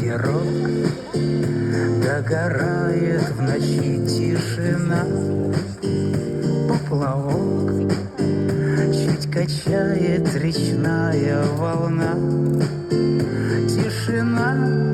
ветерок, догорает в ночи тишина. Поплавок чуть качает речная волна. Тишина.